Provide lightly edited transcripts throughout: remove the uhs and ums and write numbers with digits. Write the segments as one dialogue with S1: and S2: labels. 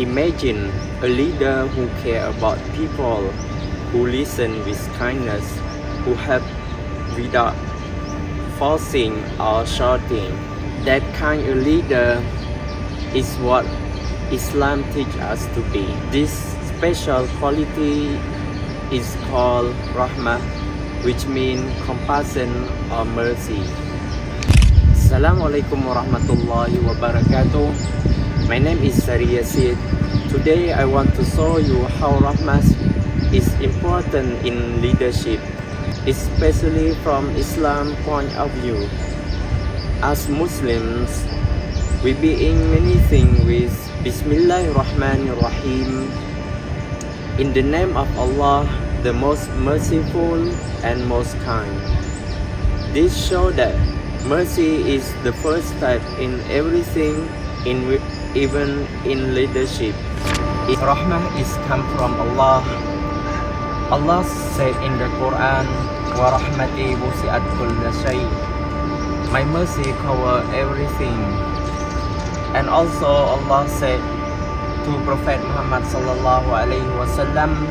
S1: Imagine a leader who cares about people, who listen with kindness, who help without forcing or shouting. That kind of leader is what Islam teaches us to be. This special quality is called Rahmah, which means compassion or mercy. Assalamualaikum warahmatullahi wabarakatuh. My name is Sari Yasid. Today I want to show you how Rahmah is important in leadership, especially from Islam point of view. As Muslims, we begin many things with Bismillahirrahmanirrahim. In the name of Allah, the most merciful and most kind. This shows that mercy is the first step in everything, even in leadership. Rahmah is come from Allah. Allah said in the Qur'an, "Wa rahmati wusi'at kulla shay." My mercy cover everything. And also Allah said to Prophet Muhammad sallallahu alaihi wasallam,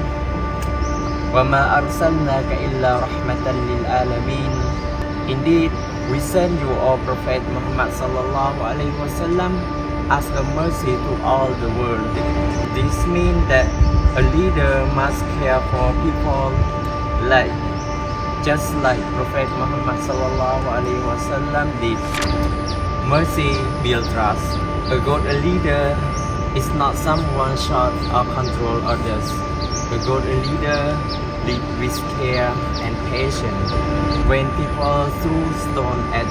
S1: "Wa ma arsalnaka illa rahmatan lil alamin." Indeed, we send you, O Prophet Muhammad sallallahu alaihi wasallam, as a mercy to all the world. This means that a leader must care for people, just like Prophet Muhammad sallallahu alaihi wasallam did. Mercy builds trust. A good leader is not someone shout or control others. A good leader leads with care and patience. When people threw stone at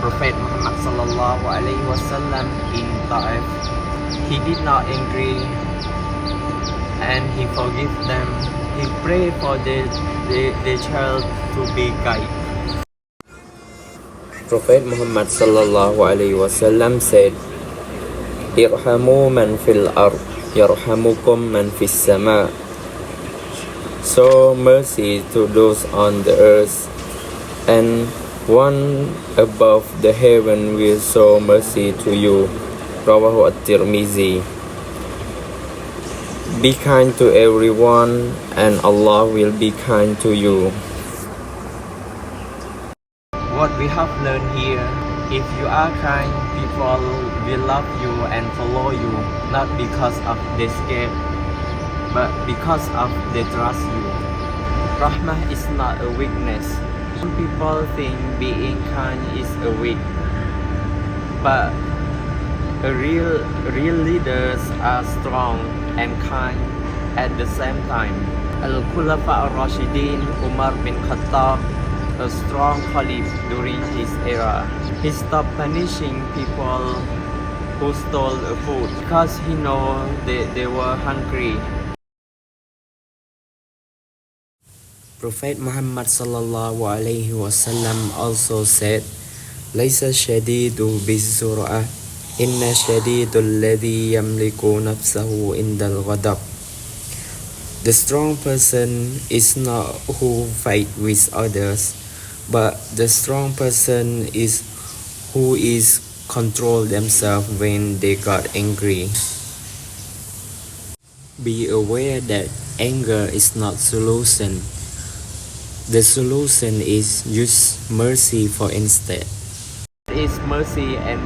S1: Prophet Muhammad sallallahu alaihi wasallam in Taif, he did not angry and he forgave them. He prayed for the child to be guided. Prophet Muhammad sallallahu alaihi wasallam said, "Irhamu man fil ard, yarhamukum man fis sama." Show mercy to those on the earth, and one above the heaven will show mercy to you. Rawahu Tirmidhi. Be kind to everyone, and Allah will be kind to you. What we have learned here, if you are kind, people will love you and follow you, not because of they scared, but because of they trust you. Rahmah is not a weakness. Some people think being kind is a weak, but real leaders are strong and kind at the same time. Al-Khulafa al-Rashidin Umar bin Khattab, a strong caliph during his era, he stopped punishing people who stole food because he know they were hungry. Prophet Muhammad sallallahu alaihi wasallam also said, "Laisa shadidu bisur'ah, inna shadidul ladhi yamliku nafsahu indal ghadab." The strong person is not who fight with others, but the strong person is who is control themselves when they got angry. Be aware that anger is not solution. The solution is use mercy for instead. It is mercy and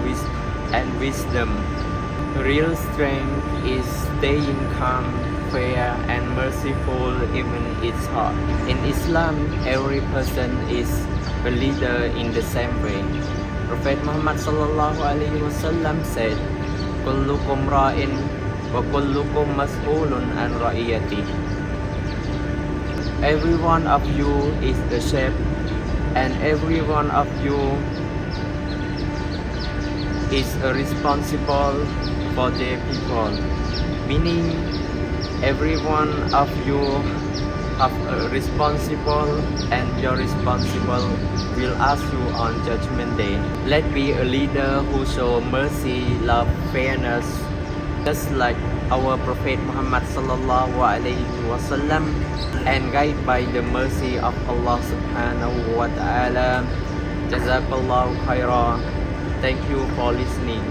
S1: wisdom. Real strength is staying calm, fair, and merciful even it's hard. In Islam, every person is a leader in the same way. Prophet Muhammad sallallahu alaihi wasallam said, "Kullukum ra'in wa kullukum mas'ulun an ra'iyati." Every one of you is a shepherd, and every one of you is responsible for their people. Meaning, every one of you have a responsible, and your responsible will ask you on Judgment Day. Let be a leader who show mercy, love, fairness, just like our Prophet Muhammad sallallahu alaihi wasallam, and guided by the mercy of Allah subhanahu wa ta'ala. Jazakallahu khairan. Thank you for listening.